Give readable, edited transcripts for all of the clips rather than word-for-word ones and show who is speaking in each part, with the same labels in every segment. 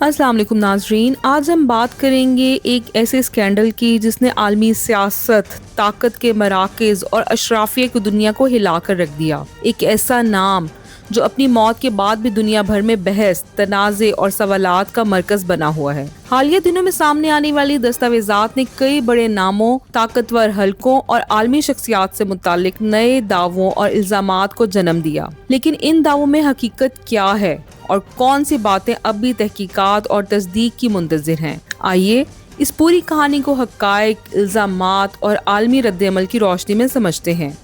Speaker 1: अस्सलाम वालेकुम नाजरीन, आज हम बात करेंगे एक ऐसे स्कैंडल की जिसने आलमी सियासत, ताकत के मराकज़ और अशराफिया की दुनिया को हिला कर रख दिया। एक ऐसा नाम जो अपनी मौत के बाद भी दुनिया भर में बहस, तनाज़े और सवालात का मरकज बना हुआ है। हालिया दिनों में सामने आने वाली दस्तावेजात ने कई बड़े नामों, ताकतवर हलकों और आलमी शख्सियात से मुतालिक नए दावों और इल्जामात को जन्म दिया। लेकिन इन दावों में हकीकत क्या है और कौन सी बातें अब भी तहकीकात और तस्दीक की मुंतज़िर हैं? आइए इस पूरी कहानी को हक़ाइक़, इल्ज़ामात और आलमी रद्द-ए-अमल की रोशनी में समझते हैं।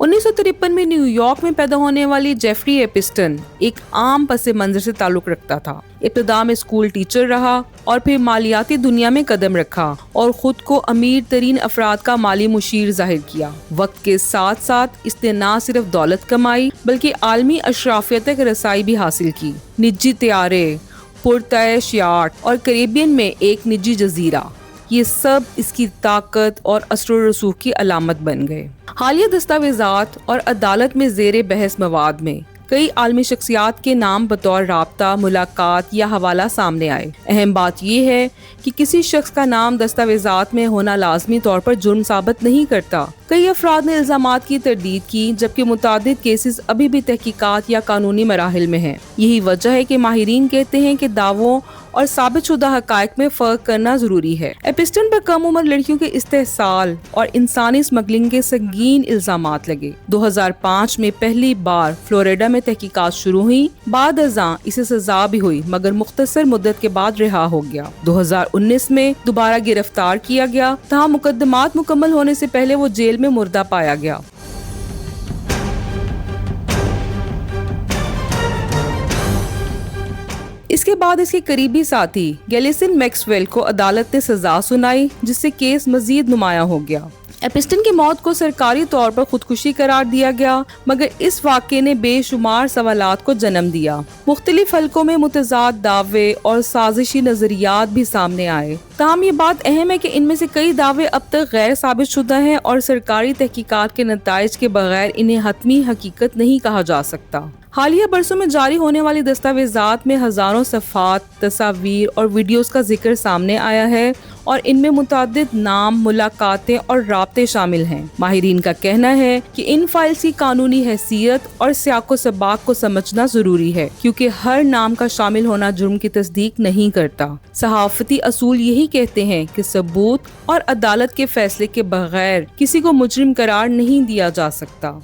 Speaker 1: 1953 में न्यूयॉर्क में पैदा होने वाली जेफरी एपिस्टन एक आम पसे मंजर से ताल्लुक रखता था। इब्तिदा में स्कूल टीचर रहा और फिर मालियाती दुनिया में कदम रखा और खुद को अमीर तरीन अफराद का माली मुशीर जाहिर किया। वक्त के साथ साथ इसने न सिर्फ दौलत कमाई बल्कि आलमी अशराफियत तक रसाई भी हासिल की। निजी तैयारे, पुरतैश याट और कैरिबियन में एक निजी जजीरा, ये सब इसकी ताकत और असर रसूख की अलामत बन गए। हालिया दस्तावेजात और अदालत में ज़ेरे बहस मवाद में कई आलमी शख्सियात के नाम बतौर राब्ता, मुलाकात या हवाला सामने आए। अहम बात यह है कि किसी शख्स का नाम दस्तावेजात में होना लाजमी तौर पर जुर्म साबित नहीं करता। कई अफराद ने इल्जामात की तरदीद की, जबकि मुतादिद केसेस अभी भी तहकीकात या कानूनी मराहिल में हैं। यही वजह है कि माहिरीन कहते हैं कि दावों और साबित शुदा हक़ाइक़ में फ़र्क करना ज़रूरी है। एपिस्टन पर कम उम्र लड़कियों के इस्तेहसाल और इंसानी स्मगलिंग के संगीन इल्जामात लगे। 2005 में पहली बार फ्लोरिडा में तहकीकात शुरू हुई। बाद अज़ां इसे सजा भी हुई, मगर मुख्तसर मुद्दत के बाद रिहा हो गया। 2019 में दोबारा गिरफ्तार किया गया, तहाँ मुकदमात मुकम्मल होने से पहले वो जेल में मुर्दा पाया गया। इसके बाद इसके करीबी साथी गैलिसन मैक्सवेल को अदालत ने सजा सुनाई, जिससे केस मजीद नुमाया हो गया। एपिस्टन की मौत को सरकारी तौर पर खुदकुशी करार दिया गया, मगर इस वाक़े ने बेशुमार सवालात को जन्म दिया। मुख्तलिफ हलकों में मुतज़ाद दावे और साजिशी नजरियात भी सामने आए। ताहम ये बात अहम है कि इनमें से कई दावे अब तक गैर साबित शुदा हैं और सरकारी तहकीकात के नताइज के बगैर इन्हें हतमी हकीकत नहीं कहा जा सकता। हालिया बरसों में जारी होने वाली दस्तावेजात में हजारों सफ़ात, तस्वीर और वीडियोस का जिक्र सामने आया है और इनमें मुतादिद नाम, मुलाकातें और राब्ते शामिल हैं। माहिरीन का कहना है कि इन फाइल्स की कानूनी हैसियत और सियाको सबाक को समझना जरूरी है, क्योंकि हर नाम का शामिल होना जुर्म की तस्दीक नहीं करता। सहाफती असूल यही कहते हैं कि सबूत और अदालत के फैसले के बगैर किसी को मुजरिम करार नहीं दिया जा सकता।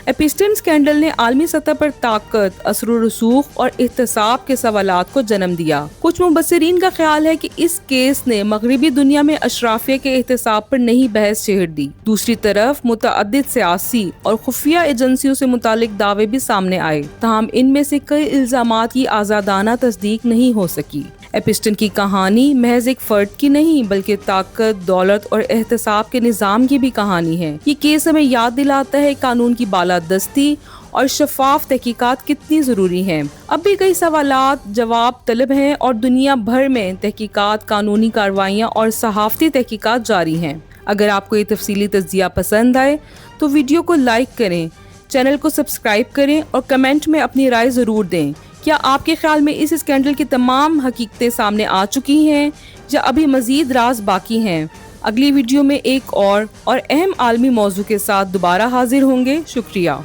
Speaker 1: एपिस्टन स्कैंडल ने आलमी सतह पर ताकत, असर रसूख और एहतसाब के सवालात को जन्म दिया। कुछ मुबस्सिरीन का ख्याल है कि इस केस ने मगरिबी दुनिया में अशराफिया के एहतसाब पर नई बहस छेड़ दी। दूसरी तरफ मुतअद्दिद सियासी और खुफिया एजेंसियों से मुतालिक दावे भी सामने आए, ताहम इनमें से कई इल्जामात की आज़ादाना तस्दीक नहीं हो सकी। एपिस्टन की कहानी महज एक फर्द की नहीं बल्कि ताकत, दौलत और एहतसाब के निज़ाम की भी कहानी है। ये केस हमें याद दिलाता है कानून की बालादस्ती और शफाफ तहकीकात कितनी ज़रूरी हैं। अब भी कई सवालात जवाब तलब हैं और दुनिया भर में तहकीकात, कानूनी कार्रवाइयाँ और सहाफ़ती तहकीकात जारी हैं। अगर आपको ये तफसीली तज्ज़िया पसंद आए तो वीडियो को लाइक करें, चैनल को सब्सक्राइब करें और कमेंट में अपनी राय ज़रूर दें। क्या आपके ख्याल में इस स्कैंडल की तमाम हकीकतें सामने आ चुकी हैं या अभी मजीद राज बाकी हैं? अगली वीडियो में एक और अहम आलमी मौजू के साथ दोबारा हाजिर होंगे। शुक्रिया।